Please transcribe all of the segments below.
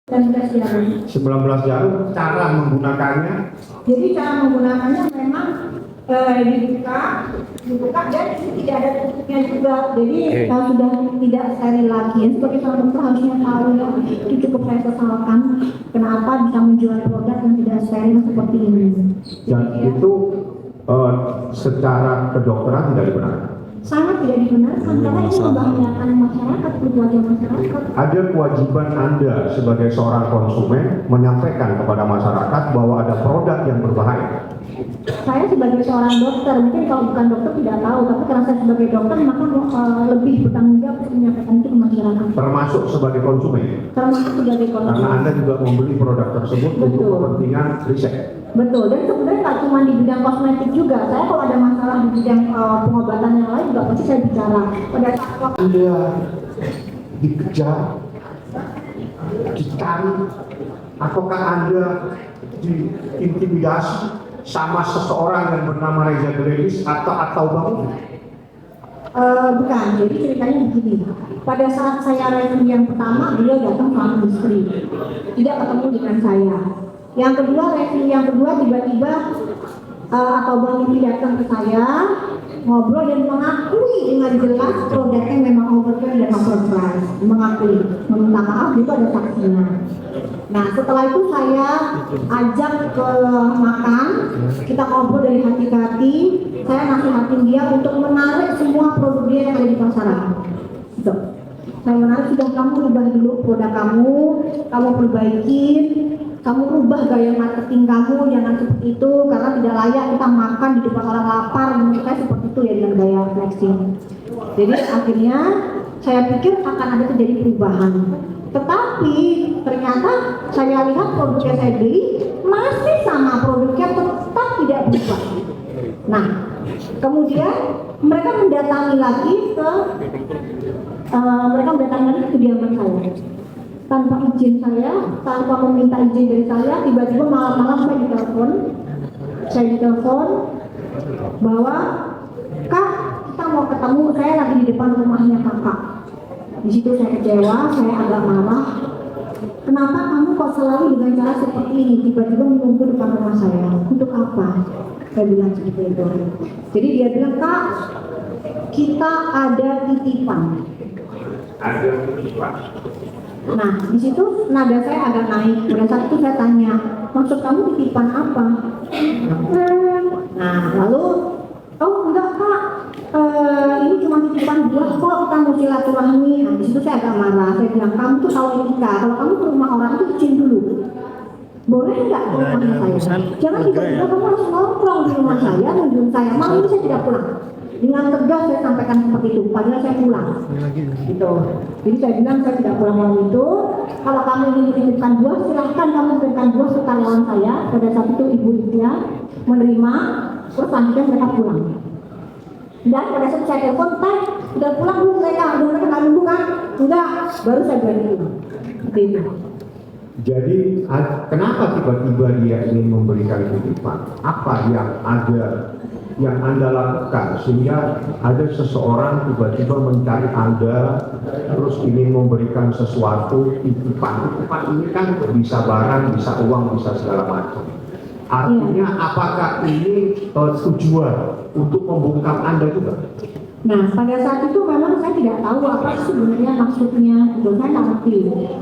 19 jarum. Cara menggunakannya? Jadi cara menggunakannya memang dibuka dan ini tidak ada tutupnya juga. Jadi sudah tidak steril lagi. Seperti kalau dokter harusnya tahu ya, itu cukup saya sesalkan. Kenapa bisa menjual produk yang tidak steril seperti ini? Dan itu secara kedokteran tidak dibenarkan. Sangat tidak dibenarkan karena ini membahayakan masyarakat, keluarga masyarakat. Ada kewajiban Anda sebagai seorang konsumen menyampaikan kepada masyarakat bahwa ada produk yang berbahaya. Saya sebagai seorang dokter, mungkin kalau bukan dokter tidak tahu, tapi karena saya sebagai dokter maka lebih bertanggung jawab untuk menyampaikan itu ke masyarakat. Termasuk sebagai konsumen. Termasuk sebagai konsumen. Karena Anda juga membeli produk tersebut untuk kepentingan riset. Betul, dan sebenarnya nggak cuma di bidang kosmetik juga. Saya kalau ada masalah di bidang pengobatan yang lain juga pasti saya bicara. Pada saat Anda dikejar, dicari, ataukah Anda diintimidasi sama seseorang yang bernama Reza Gledis atau Bang? Bukan, jadi ceritanya begini. Pada saat saya review yang pertama, beliau datang suami istri, tidak ketemu dengan saya. Yang kedua, review yang kedua tiba-tiba atau Bang Yudi datang ke saya, ngobrol dan mengakui dengan jelas produknya memang overpriced dan overpriced. Mengakui, meminta maaf, itu ada saksinya. Nah setelah itu saya ajak ke makan, kita ngobrol dari hati ke hati, saya nasihatin dia untuk menarik semua produk dia yang ada di pasaran. Gitu. Saya menarik, sudah kamu rubah dulu produk kamu perbaikin, kamu rubah gaya marketing kamu, jangan seperti itu, karena tidak layak kita makan di depan orang lapar, menurut saya seperti itu ya dengan gaya flexing. Jadi akhirnya saya pikir akan ada terjadi perubahan. Tetapi ternyata saya lihat produknya saya beli masih sama, produknya tetap tidak berubah. Nah, kemudian mereka mendatangi lagi ke kediaman saya tanpa izin saya, tanpa meminta izin dari saya. Tiba-tiba malam-malam saya ditelepon bahwa Kak, kita mau ketemu, saya lagi di depan rumahnya Kakak. Di situ saya kecewa, saya agak marah. Kenapa kamu kok selalu dengan cara seperti ini, tiba-tiba menunggu depan rumah saya? Untuk apa? Saya bilang seperti itu. Jadi dia bilang, Kak, kita ada titipan. Ada titipan. Nah, di situ nada saya agak naik. Pada saat itu saya tanya, maksud kamu titipan apa? Nah, lalu, oh enggak Kak, ini cuma titipan buah kok, kita mau silaturahmi. Nah, di situ saya agak marah. Saya bilang, kamu tuh kalau etika, kalau kamu ke rumah orang itu izin dulu. Boleh nggak ke rumahnya saya? Jangan tiba-tiba kamu harus nongkrong di rumah saya, nungguin saya. Malam ini saya tidak pulang. Dengan tegas saya sampaikan seperti itu, padahal saya pulang. Gitu. Jadi saya bilang saya tidak pulang malam itu. Kalau kamu ingin menitipkan buah, silahkan kamu berikan buah ke karyawan saya. Pada saat itu ibu Lydia menerima, terus selanjutnya mereka pulang. Dan pada saat saya telepon, Teh, udah pulang belum mereka? Udah mereka nggak nunggu kan? Enggak, baru saya berani pulang. Seperti itu. Jadi kenapa tiba-tiba dia ingin memberikan titipan? Apa yang Anda lakukan sehingga ada seseorang tiba-tiba mencari Anda terus ingin memberikan sesuatu titipan? Titipan ini kan bisa barang, bisa uang, bisa segala macam. Artinya apakah ini tujuan untuk membungkam Anda juga? Nah, pada saat itu memang saya tidak tahu apa sebenarnya maksudnya, itu saya nggak ngerti.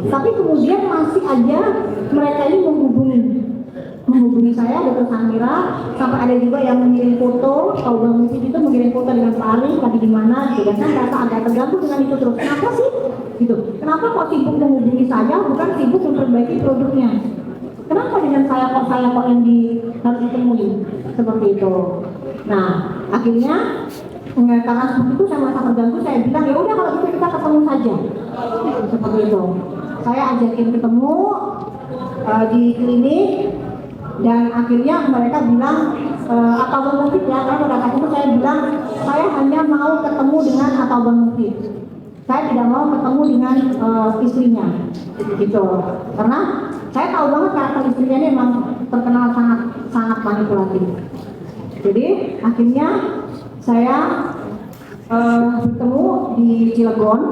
Tapi kemudian masih aja mereka ini menghubungi saya, Dr. Samira, sampai ada juga yang mengirim foto, kalau Bang Mufid itu mengirim foto dengan Pak Ali, lagi di mana, gitu. Dan saya merasa agak terganggu dengan itu terus. Kenapa sih? Gitu. Kenapa kok sibuk menghubungi saya, bukan sibuk memperbaiki produknya? Kenapa dengan saya kok yang harus ditemui seperti itu? Nah, akhirnya karena seperti itu saya merasa terganggu, saya bilang ya udah kalau gitu kita ketemu saja. Seperti itu. Saya ajakin ketemu di klinik. Dan akhirnya mereka bilang atau Bang Mufid ya, karena pada saat itu saya bilang saya hanya mau ketemu dengan atau Bang Mufid. Saya tidak mau ketemu dengan istrinya, gitu. Karena saya tahu banget karakter istrinya ini memang terkenal sangat manipulatif. Jadi akhirnya saya bertemu di Cilegon,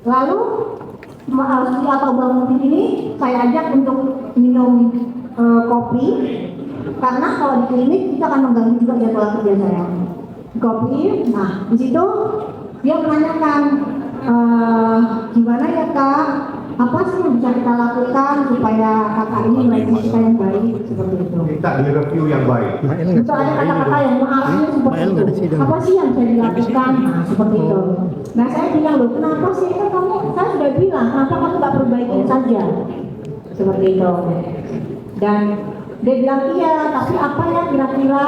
lalu si atau Bang Mufid ini saya ajak untuk minum kopi, karena kalau di klinik kita akan mengganggu juga jadwal kerja saya. Kopi, nah di situ dia menanyakan, gimana ya Kak, apa sih yang bisa kita lakukan supaya kakak ini menjadi kita yang baik, seperti itu. Kita di review yang baik. Itu ada kata-kata yang mengarahnya seperti itu. Apa sih yang bisa dilakukan? Nah, seperti itu. Nah, saya bilang, loh, kenapa sih? Kan kamu, saya sudah bilang, kenapa kamu nggak perbaikin saja? Seperti itu. Dan dia bilang, iya, tapi apa ya kira-kira?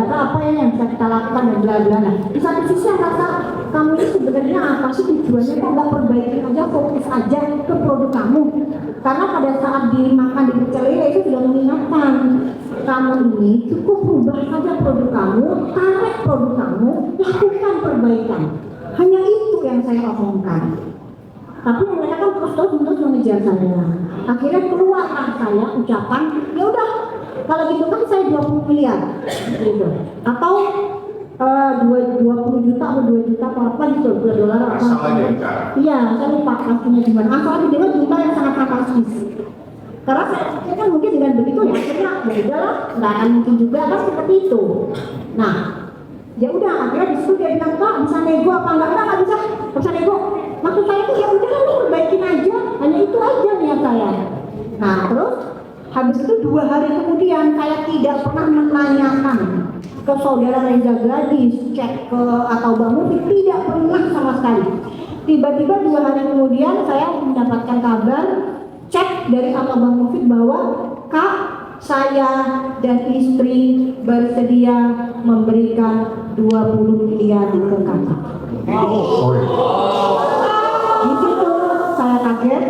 Kata apa ya yang bisa kita lakukan dan bla-bla. Nah, di satu sisi saya rasa, kamu ini sebenarnya apa sih tujuannya? Kok nggak perbaikin aja, fokus aja ke produk kamu? Karena pada saat dimakan di pecel lele itu sudah mengingatkan, kamu ini cukup rubah saja produk kamu, tarik produk kamu, lakukan perbaikan. Hanya itu yang saya omongkan. Tapi mereka kan terus mengejar saya. Akhirnya keluarlah saya ucapan, ya udah, kalau gitu kan saya 20 miliar, gitu. Atau 20 juta atau 2 juta apa gitu, $2 apa? Iya, saya lupa pastinya gimana. Asalnya dengan jumlah yang sangat fantastis. Karena saya pikir kan mungkin dengan begitu ya, akhirnya ya udahlah, nggak akan mungkin juga kan seperti itu. Nah, ya udah, akhirnya di situ dia bilang, Kak, bisa nego apa enggak bisa nego. Maksud saya itu ya udah lu perbaikin aja, hanya itu aja niat saya. Nah, terus habis itu 2 hari kemudian saya tidak pernah menanyakan ke saudara Reza Gadis, cek ke atau Bang Mufid, tidak pernah sama sekali. Tiba-tiba 2 hari kemudian saya mendapatkan kabar, cek dari atau Bang Mufid bahwa, Kak, saya dan istri bersedia memberikan 20 miliar ke kakak. Di situ saya kaget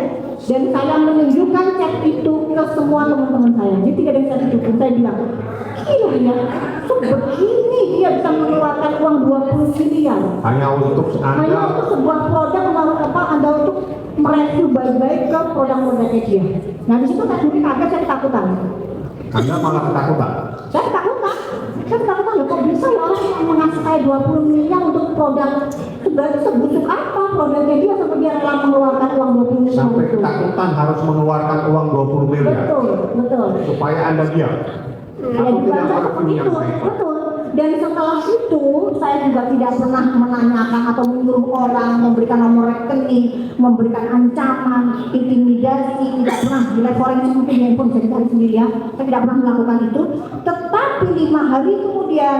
dan saya menunjukkan cek itu ke semua teman-teman saya. Jadi tidak ada yang saya tunjukkan. Saya bilang, gila ya, begini dia bisa mengeluarkan uang 20 miliar. Hanya untuk sebuah produk Anda untuk mereview baik-baik ke produk-produknya dia. Nah di situ saya sendiri kaget, saya ketakutan. Anda malah ketakutan? Saya ketakutan loh, kok bisa ya orang yang mengasih saya 20 miliar untuk produk, berarti sebusuk apa produknya dia sampai dia rela mengeluarkan uang 20 miliar sampai itu. ketakutan harus mengeluarkan uang 20 miliar betul supaya Anda diam. Ya juga saya seperti itu, betul. Dan setelah itu saya juga tidak pernah menanyakan atau menyuruh orang memberikan nomor rekening, memberikan ancaman, intimidasi, tidak pernah. Bila forensik mungkin handphone bisa dicari sendiri ya, saya tidak pernah melakukan itu. Tetapi 5 hari kemudian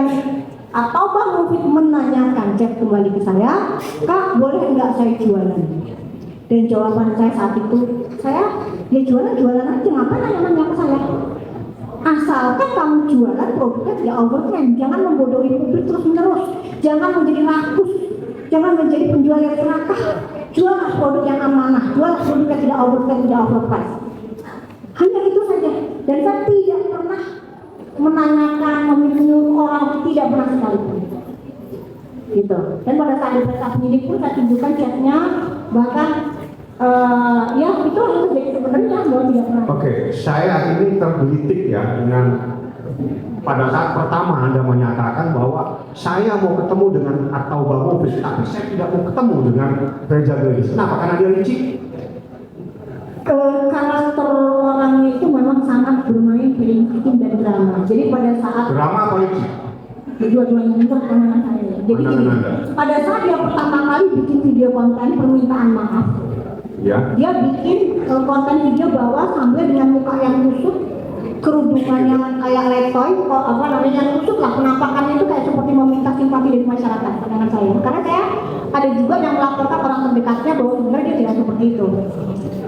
atau Bang Mufid menanyakan, cek kembali ke saya, Kak, boleh enggak saya jualan? Dan jawaban saya saat itu, saya ya jualan aja, ngapain nanya-nanya ke saya? Asalkan kamu jualan produknya tidak overclaim, jangan membodohi publik terus menerus, jangan menjadi rakus, jangan menjadi penjual yang serakah, jualah produk yang amanah, jualah produk yang tidak overclaim, tidak overprice. Hanya itu saja. Dan saya tidak pernah menanyakan, menyuruh orang, tidak pernah sekalipun. Gitu. Dan pada saat diperiksa penyidik pun saya tunjukkan chatnya, bahkan ya itu jadi sebenarnya bahwa tidak pernah. Oke, saya ini tergelitik ya dengan pada saat pertama Anda menyatakan bahwa saya mau ketemu dengan atau Bang Mufid, tapi saya tidak mau ketemu dengan Reza Gadis. Kenapa? Karena dia licik. Karakter orangnya itu memang sangat bermain film bikin dan drama. Jadi pada saat drama apa licik? Dua-duanya menurut pandangan saya. Jadi pada saat dia pertama kali bikin video konten permintaan maaf, ya. Dia bikin konten video bahwa sambil dengan muka yang kusut, kerudungannya kayak letoy, apa namanya yang kusut lah, penampakannya itu kayak seperti meminta simpati dari masyarakat, pandangan saya. Karena saya ada juga yang melaporkan orang terdekatnya bahwa sebenarnya dia tidak seperti itu.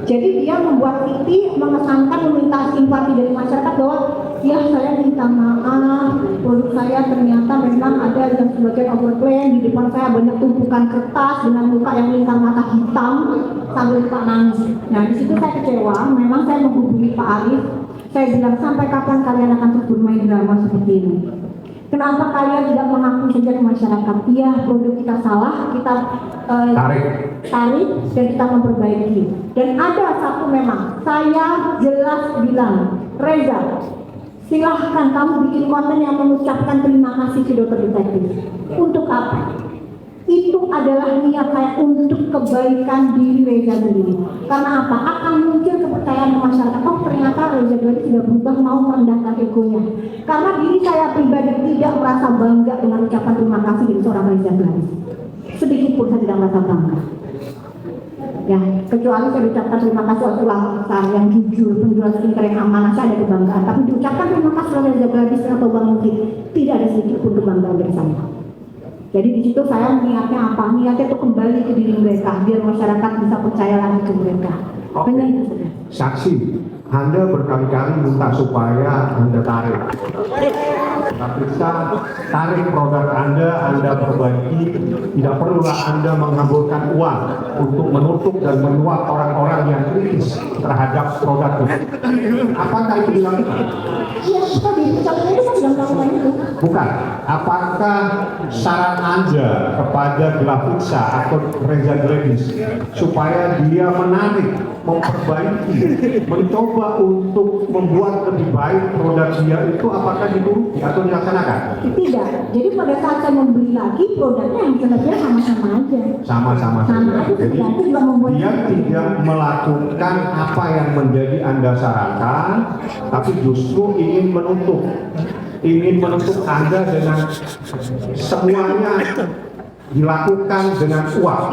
Jadi dia membuat TV mengesankan meminta simpati dari masyarakat bahwa ya saya minta maaf, produk saya ternyata memang ada yang sebagian overclaim, di depan saya banyak tumpukan kertas dengan muka yang lintang mata hitam sambil Pak nangis. Nah di situ saya kecewa, memang saya menghubungi Pak Arif, saya bilang sampai kapan kalian akan terus bermain drama seperti ini? Kenapa kalian tidak mengakui saja ke masyarakat? Iya, produk kita salah, kita tarik dan kita memperbaiki. Dan ada satu memang, saya jelas bilang, Reza, silahkan kamu bikin konten yang mengucapkan terima kasih ke dokter detektif. Untuk apa? itu adalah niat saya untuk kebaikan diri Reza sendiri. Karena apa? Akan muncul kepercayaan masyarakat. Oh ternyata Reza Gladys sudah berubah, mau merendahkan egonya. Karena diri saya pribadi tidak merasa bangga dengan ucapan terima kasih dari seorang Reza Gladys. Sedikit pun saya tidak merasa bangga. Ya, kecuali saya ucapkan terima kasih oleh ulang saya yang jujur, penjual skincare yang amanah, saya ada kebanggaan. Tapi diucapkan terima kasih oleh Reza Gladys atau Bang Mungkin, tidak ada sedikit pun kebanggaan dari saya. Jadi di situ saya niatnya apa? Niatnya itu kembali ke diri mereka, biar masyarakat bisa percaya lagi ke mereka. Hanya itu saja. Saksi, Anda berkali-kali minta supaya Anda tarik. Bisa tarik produk Anda perbaiki, tidak perlulah Anda menghamburkan uang untuk menutup dan menyuap orang-orang yang kritis terhadap produk itu. Apakah itu dilakukan? Iya, tadi ucapannya itu kan sudah melakukan itu. Bukan. Apakah saran Anda kepada Glavitsa atau Reza Gladys supaya dia menarik, memperbaiki, mencoba untuk membuat lebih baik produk dia itu, apakah dituruti atau dilaksanakan? Tidak. Jadi pada saat saya membeli lagi produknya yang sebenarnya sama-sama aja. Sama-sama Sama saja. aja. Jadi Berarti juga membuat dia tidak melakukan apa yang menjadi Anda sarankan, tapi justru ingin menutup Anda dengan semuanya dilakukan dengan uang.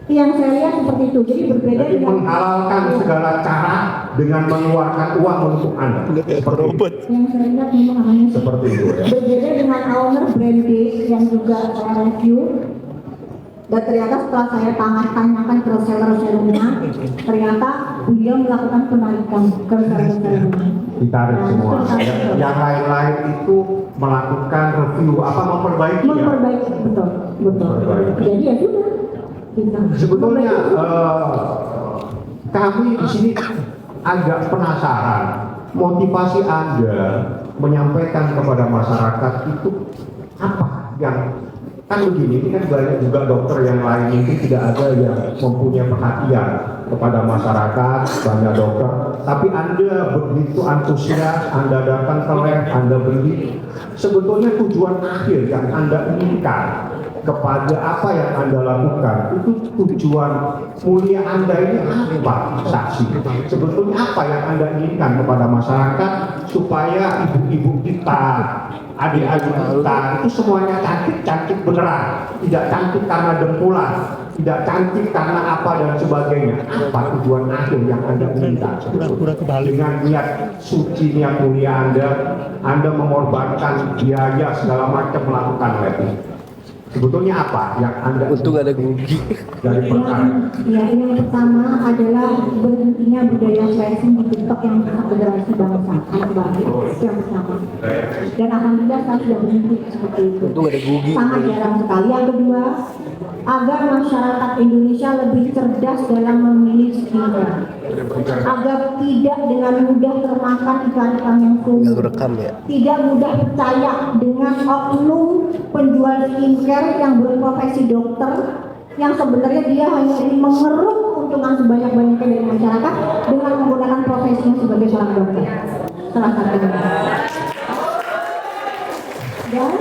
yang saya lihat seperti itu. Jadi berbeda Jadi dengan menghalalkan segala cara dengan mengeluarkan uang untuk Anda. Seperti itu. yang saya lihat memang namanya Seperti itu ya. berbeda dengan owner brand Days yang juga saya review. Dan ternyata setelah saya tanyakan ke reseller-resellernya, ternyata beliau melakukan penarikan ke reseller-resellernya. Ditarik Nah, semua. itu ditarik. Yang lain-lain itu melakukan review memperbaiki ya. Memperbaiki, betul. Memperbaiki. Jadi ya sudah. Gitu. Sebetulnya Memperbaiki. kami di sini agak penasaran motivasi Anda menyampaikan kepada masyarakat itu apa yang kan begini, ini kan banyak juga dokter yang lain mungkin tidak ada yang mempunyai perhatian kepada masyarakat, banyak dokter, tapi Anda begitu antusias, Anda datang ke lab, Anda beli, sebetulnya tujuan akhir yang Anda inginkan kepada apa yang Anda lakukan itu tujuan mulia Anda ini apa, saksi? Sebetulnya apa yang Anda inginkan kepada masyarakat supaya ibu-ibu kita, adik-adik kita itu semuanya cantik beneran, tidak cantik karena dempulan, tidak cantik karena apa dan sebagainya. Apa tujuan akhir yang Anda inginkan? Dengan niat suci, niat mulia Anda mengorbankan biaya segala macam melakukan lab. Sebetulnya apa yang Anda untung ada Gugi dari perkara? Yang pertama adalah berhentinya budaya flexing di TikTok yang merusak generasi bangsa, anak bangsa, itu yang pertama. Dan alhamdulillah saya sudah berhenti seperti itu. untung ada Gugi Sangat jarang sekali. Yang kedua, agar masyarakat Indonesia lebih cerdas dalam memilih skincare, agar tidak dengan mudah termakan iklan-iklan yang nggak sulit, lu rekam ya. tidak mudah percaya dengan oknum penjual skincare yang berprofesi dokter, yang sebenarnya dia hanya ingin mengeruk keuntungan sebanyak-banyaknya dari masyarakat dengan menggunakan profesinya sebagai seorang dokter. Salah satunya. Dan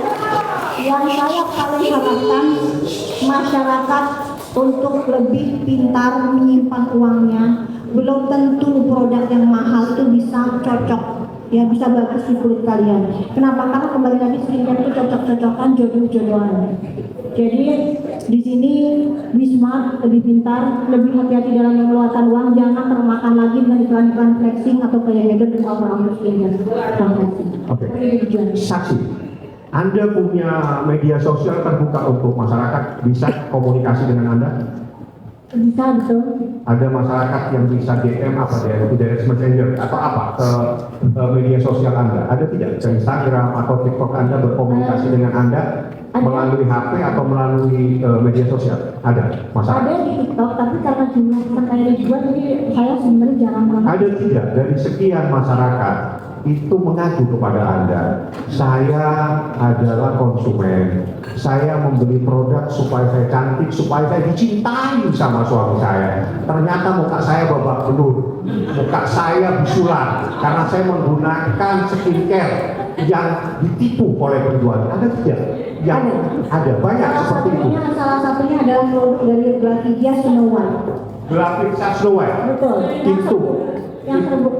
yang saya paling harapkan masyarakat untuk lebih pintar menyimpan uangnya. Belum tentu produk yang mahal itu bisa cocok, ya bisa bagus di kulit kalian. Kenapa? Karena kembali lagi skincare itu cocok-cocokan, jodoh-jodohan. Jadi di sini be smart, lebih pintar, lebih hati-hati dalam mengeluarkan uang, jangan termakan lagi dengan iklan-iklan flexing atau kayak hedon dan over skincare. Oke. Saksi, Anda punya media sosial terbuka untuk masyarakat bisa komunikasi dengan Anda? Bisa, betul. Ada masyarakat yang bisa DM apa di direct messenger atau apa ke media sosial Anda? Ada tidak ke Instagram atau TikTok Anda berkomunikasi dengan Anda melalui HP atau melalui media sosial? Ada masyarakat? Ada di TikTok, tapi karena jumlah sampai ribuan, jadi saya sebenarnya jarang banget. Ada tidak dari sekian masyarakat itu mengadu kepada Anda, saya adalah konsumen, saya membeli produk supaya saya cantik, supaya saya dicintai sama suami saya. Ternyata muka saya babak belur, muka saya bisulan karena saya menggunakan skincare yang ditipu oleh penjual. Ada tidak? Yang ada banyak seperti itu. Salah satunya adalah produk dari Glavidia Snow White. Glavidia Snow White. Betul. Itu. Yang serbuk.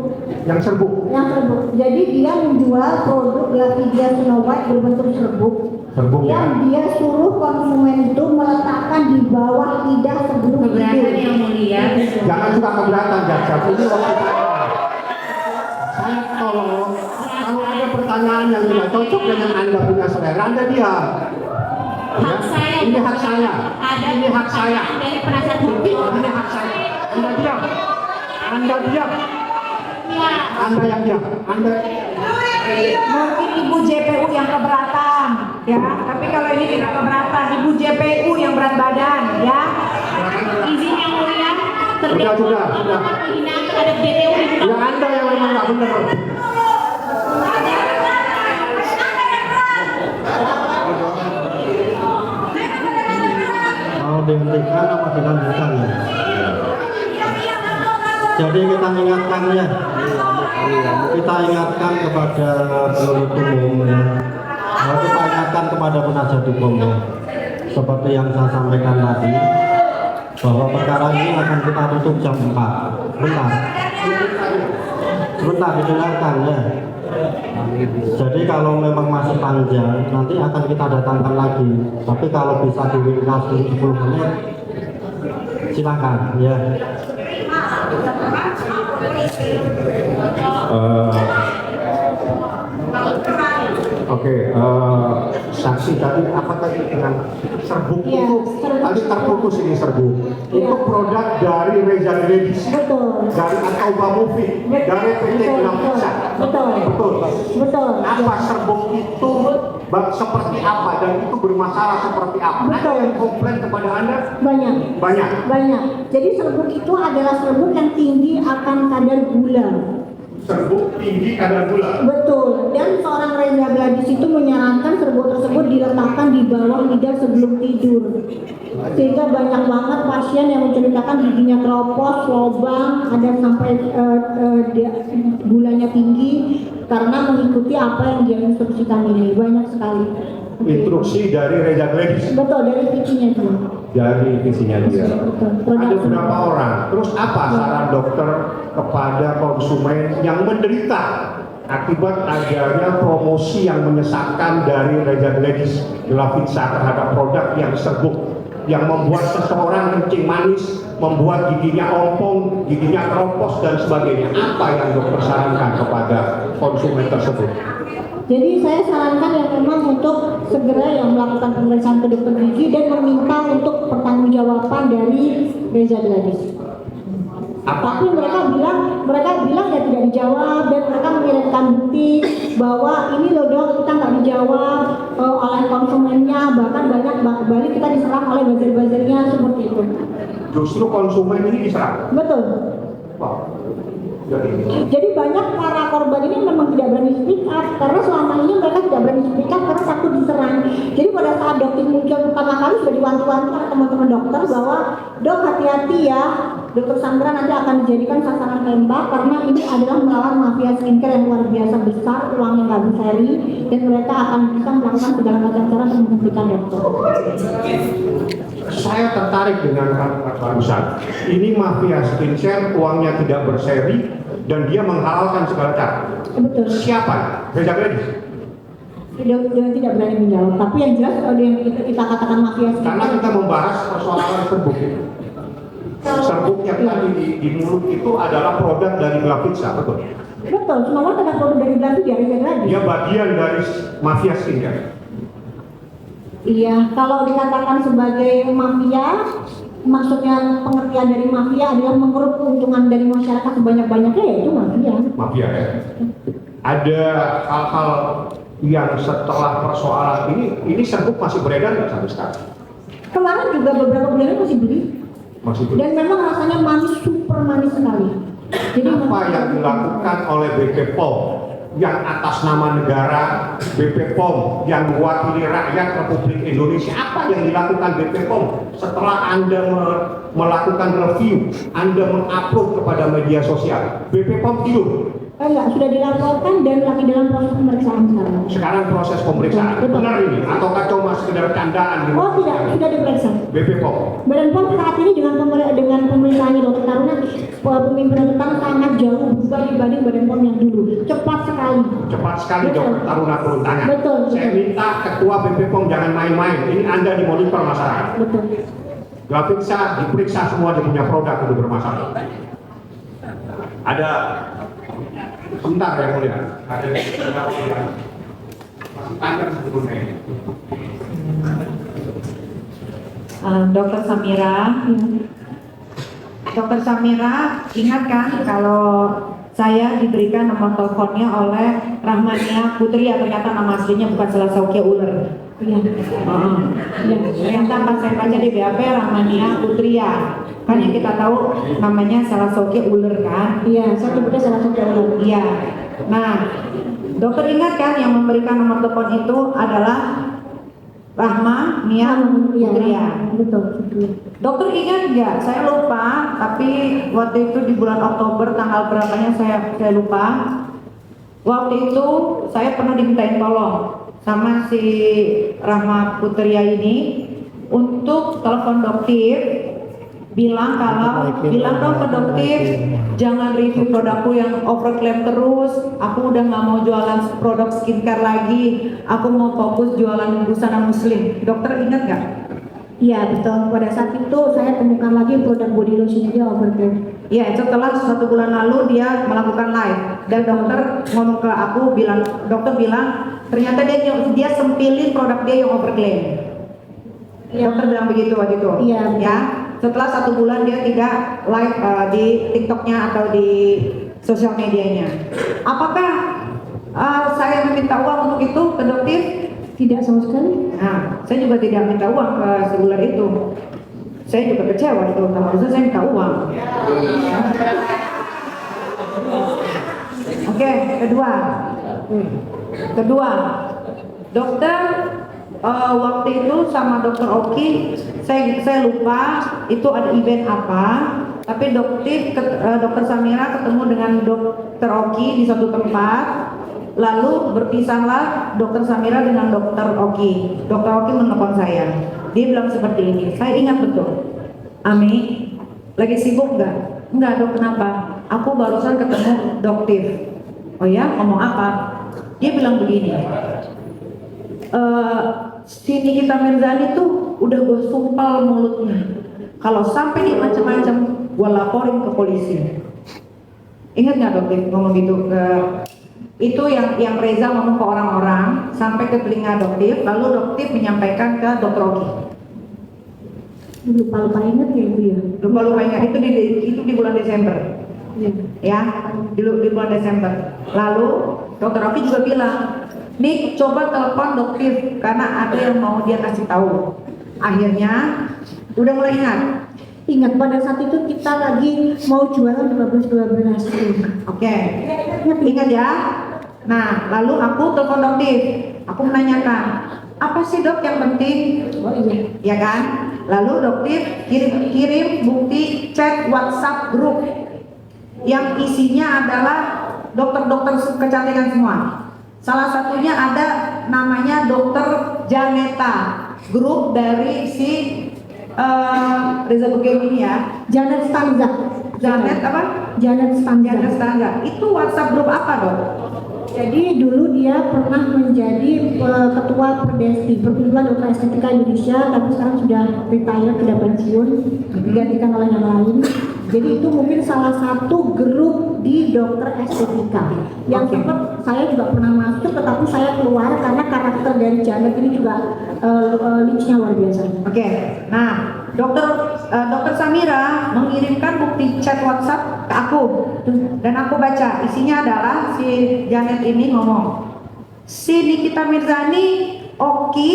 Yang serbuk. Yang serbuk. Jadi dia menjual produk Glavidia Snow White berbentuk serbuk. Serbuk ya. Yang dia suruh konsumen itu meletakkan di bawah lidah sebelum Keberatan tidur. yang mulia. Jangan suka keberatan, jaksa. Ini waktu saya tolong, kalau ada pertanyaan yang tidak cocok dengan Anda punya selera, Anda diam. Hak saya. Ini hak saya. Ada Ini hak saya. dari penasihat hukum. Ini hak saya. Anda diam. Anda diam. Ya. Anda yang diam. Anda. Mungkin Ibu JPU yang keberatan, ya. Tapi kalau ini tidak keberatan, Ibu JPU yang berat badan, ya. Izin yang mulia. Sudah. Penghinaan terhadap JPU. Ya Anda yang memang nggak benar. Mau dihentikan apa dilanjutkan ya? Jadi kita ingatkan ya, kita ingatkan kepada penuntut umum ya. Kita ingatkan kepada penasihat hukum ya. Seperti yang saya sampaikan tadi, bahwa perkara ini akan kita tutup jam 4. Sebentar didengarkan ya. Jadi kalau memang masih panjang, nanti akan kita datangkan lagi. Tapi kalau bisa diringkas 10 menit, silakan ya. Oke, saksi tadi apa tadi dengan serbuk Ya, itu serbuk. tadi terputus ini serbuk. Ya. Itu produk dari Reza Gladys, Betul. dari Atauba Movie, dari PT Gelang Pizza. Betul. Betul. Betul. Apa serbuk itu seperti apa dan itu bermasalah seperti apa? Ada Betul. yang komplain kepada Anda? Banyak. Banyak. Banyak. Jadi serbuk itu adalah serbuk yang tinggi akan kadar gula. Serbuk tinggi kadar gula. Betul. Dan seorang Reza Gladys itu menyarankan serbuk tersebut diletakkan di bawah lidah sebelum tidur. Sehingga banyak banget pasien yang menceritakan giginya keropos, lubang, ada sampai gulanya tinggi karena mengikuti apa yang dia instruksikan ini. Banyak sekali. Instruksi dari Reza Gladys, Betul, dari pipinya dia. dari visinya dia. Betul. Ada berapa orang? Terus apa saran dokter kepada konsumen yang menderita akibat adanya promosi yang menyesatkan dari Reza Gladys Glavidia terhadap produk yang serbuk, yang membuat seseorang kencing manis, membuat giginya ompong, giginya keropos dan sebagainya. Apa yang dokter sarankan kepada konsumen tersebut? Jadi saya sarankan yang memang untuk segera yang melakukan pemeriksaan ke dokter gigi dan meminta untuk pertanggungjawaban dari Reza Gladys. Tapi mereka bilang ya tidak dijawab dan mereka mengirimkan bukti bahwa ini loh dok kita nggak dijawab oleh konsumennya, bahkan banyak balik kita diserang oleh buzzer-buzzernya seperti itu. Justru konsumen ini diserang. Betul. Wow. Jadi banyak para korban ini memang tidak berani speak up karena selama ini mereka tidak berani speak up karena takut diserang. Jadi pada saat dokter muncul pertama kali sudah diwanti-wanti oleh teman-teman dokter bahwa dok hati-hati ya, dokter Sandra nanti akan dijadikan sasaran tembak karena ini adalah melawan mafia skincare yang luar biasa besar, uangnya nggak berseri dan mereka akan bisa melakukan segala macam cara untuk menghentikan dokter. Saya tertarik dengan kalimat barusan. Ini mafia skincare, uangnya tidak berseri dan dia menghalalkan segala cara. Betul. Siapa? Reza Gladys. Dia tidak berani menjawab. Tapi yang jelas kalau yang kita katakan mafia Karena skincare. kita membahas persoalan serbuk itu. Serbuk yang tadi di mulut itu adalah produk dari Glavidia, betul? Betul. Semua ada produk dari Glavidia, Reza Gladys. Dia bagian dari mafia skincare. Iya, kalau dikatakan sebagai mafia, maksudnya pengertian dari mafia adalah mengeruk keuntungan dari masyarakat sebanyak-banyaknya, ya itu mafia. Mafia ya. Ada hal-hal yang setelah persoalan ini serbuk masih beredar nggak sampai sekarang? Kemarin juga beberapa bulan masih beli, Masih beredar. dan memang rasanya manis, super manis sekali. Jadi Apa yang dilakukan oleh BP POM yang atas nama negara, BP POM yang mewakili rakyat Republik Indonesia. Apa yang dilakukan BP POM setelah Anda melakukan review, Anda mengupload kepada media sosial? BP POM tidur. Enggak, sudah dilaporkan dan lagi dalam proses pemeriksaan sekarang. Sekarang proses pemeriksaan. Betul. Benar ini? Ataukah cuma sekedar candaan? Oh tidak, sudah diperiksa. BP POM. Badan POM saat ini dengan pemerintahan Dr. Taruna, pemimpinan tentang sangat jauh berubah dibanding Badan POM yang dulu. Cepat sekali. Cepat sekali Betul. Dr. Taruna turun tangan. Betul, Saya betul. minta Ketua BP POM jangan main-main. Ini Anda dimonitor masyarakat. Betul. Diperiksa semua dia punya produk itu bermasalah. Ada sebentar yang mulia. Ada tanya sebetulnya ini. Dokter Samira, Dokter Samira, ingat kan kalau saya diberikan nomor teleponnya oleh Rahmania Putri, ternyata nama aslinya bukan Salasokia Uler. Iya. Iya. Ternyata pas saya baca di BAP Rahmania Putria, kan yang kita tahu namanya Salasokia Uler kan? Iya, saya sebutnya salah satu orang. Iya. Nah, dokter ingat kan yang memberikan nomor telepon itu adalah Rahma Nia Putria. Betul. Dokter ingat nggak? Saya lupa, tapi waktu itu di bulan Oktober tanggal berapanya saya lupa. Waktu itu saya pernah dimintain tolong sama si Rahma Putria ini untuk telepon dokter, bilang dong ke dokter jangan review produkku yang overclaim terus, aku udah nggak mau jualan produk skincare lagi, aku mau fokus jualan busana muslim. Dokter ingat nggak? Iya betul. Pada saat itu saya temukan lagi produk body lotion dia overclaim. Ya, setelah 1 bulan lalu dia melakukan live dan dokter ngomong ke aku dokter bilang ternyata dia sempilin produk dia yang overclaim. Iya. Dokter bilang begitu waktu itu. Iya. Ya, setelah 1 bulan dia tidak live di TikToknya atau di sosial medianya. Apakah saya meminta uang untuk itu ke dokter? Tidak sama sekali. Nah, saya juga tidak minta uang ke si ular itu. Saya juga kecewa itu, harusnya saya minta uang. Oke, kedua, dokter waktu itu sama dokter Oki, saya lupa itu ada event apa, tapi dokter Samira ketemu dengan dokter Oki di satu tempat. Lalu berpisahlah dokter Samira dengan dokter Oki. Dokter Oki menelpon saya. Dia bilang seperti ini. Saya ingat betul. Ami, lagi sibuk nggak? Enggak dok, kenapa? Aku barusan ketemu dokter. Oh ya, ngomong apa? Dia bilang begini. Si Nikita Mirzani tuh udah gue sumpal mulutnya. Kalau sampai dia macam-macam, gue laporin ke polisi. Ingat nggak dokter ngomong gitu ke? Itu yang Reza ngomong ke orang-orang sampai ke telinga dokter, lalu dokter menyampaikan ke dokter Oki. Lupa ingat ya ibu ya. Lupa ingat itu di bulan Desember. Iya. Ya, di bulan Desember. Lalu dokter Oki juga bilang, "Nih, coba telepon dokter karena ada yang mau dia kasih tahu." Akhirnya udah mulai ingat. Ingat pada saat itu kita lagi mau jualan 12 Oke. Ingat ya. Nah, lalu aku telepon dokter. Aku menanyakan, apa sih dok yang penting? Oh iya. Ya kan? Lalu dokter kirim bukti chat WhatsApp grup yang isinya adalah dokter-dokter kecantikan semua. Salah satunya ada namanya dokter Janeta, grup dari si Reza Bugeng ini ya. Janet Stanza. Janet apa? Janet Stanza. Janet Stanza. Itu WhatsApp grup apa dok? Jadi dulu dia pernah menjadi ketua Perdesti, Perkumpulan Dokter Estetika Indonesia, tapi sekarang sudah retire, sudah pensiun, digantikan oleh yang lain. Jadi itu mungkin salah satu grup di dokter estetika yang sempat saya juga pernah masuk, tetapi saya keluar karena karakter dari Janet ini juga lucunya luar biasa. Oke. Nah, dokter Samira mengirimkan bukti chat WhatsApp ke aku dan aku baca isinya adalah si Janet ini ngomong, si Nikita Mirzani, Oki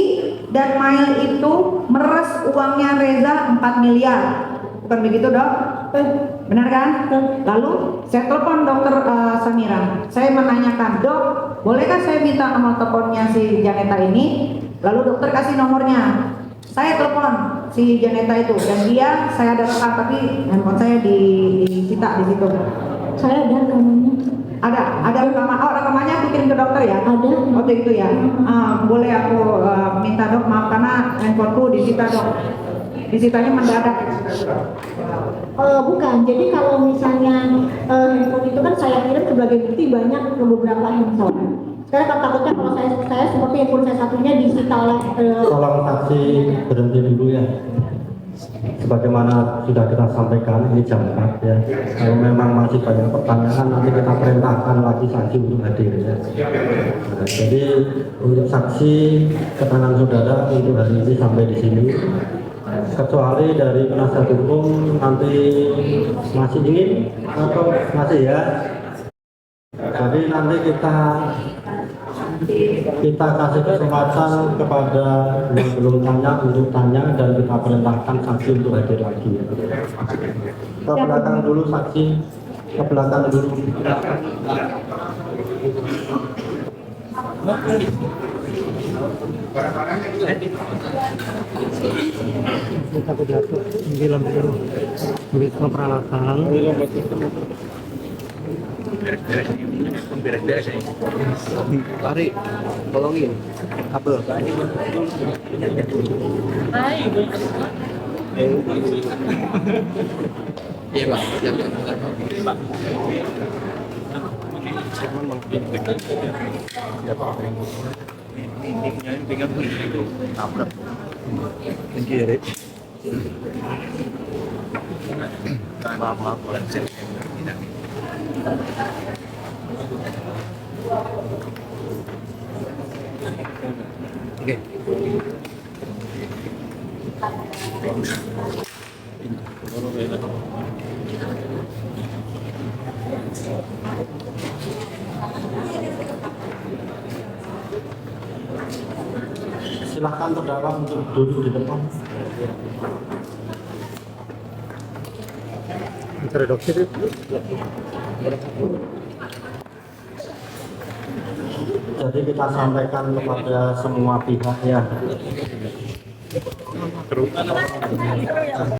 dan Mail itu meres uangnya Reza 4 miliar. Bukan begitu dok? Benar kan? Lalu saya telepon dokter Samira. Saya menanyakan, dok, bolehkah saya minta nomor teleponnya si Janeta ini? Lalu dokter kasih nomornya. Saya telepon si Janeta itu dan dia saya ada rekam tapi handphone saya disita di situ. Saya ada rekamannya. Ada rekaman. Oh, rekamannya aku kirim ke dokter ya? Ada. Waktu itu ya. Boleh aku minta dok, maaf karena handphoneku disita dok. Disitanya mendadak. Bukan, jadi kalau misalnya handphone itu kan saya kirim sebagai bukti banyak ke beberapa handphone. Saya takutnya kalau saya seperti handphone saya satunya disita oleh Tolong saksi berhenti dulu ya. Sebagaimana sudah kita sampaikan, ini jam 4 ya. Kalau memang masih banyak pertanyaan, nanti kita perintahkan lagi saksi untuk hadir ya. Nah, jadi untuk saksi keterangan saudara untuk hari ini sampai di sini. Kecuali dari penasihat hukum nanti masih ingin atau masih ya. Jadi nanti kita kasih kesempatan kepada yang belum tanya untuk tanya dan kita perintahkan saksi untuk hadir lagi. Ke belakang dulu saksi, ke belakang dulu. Kita jatuh 90 peralatan. Beres-beres ya. Mari, tolongin. Kabel. Iya, Pak. Maaf, Oke. Silahkan terdakwa untuk duduk di depan. Jadi kita sampaikan kepada semua pihak ya.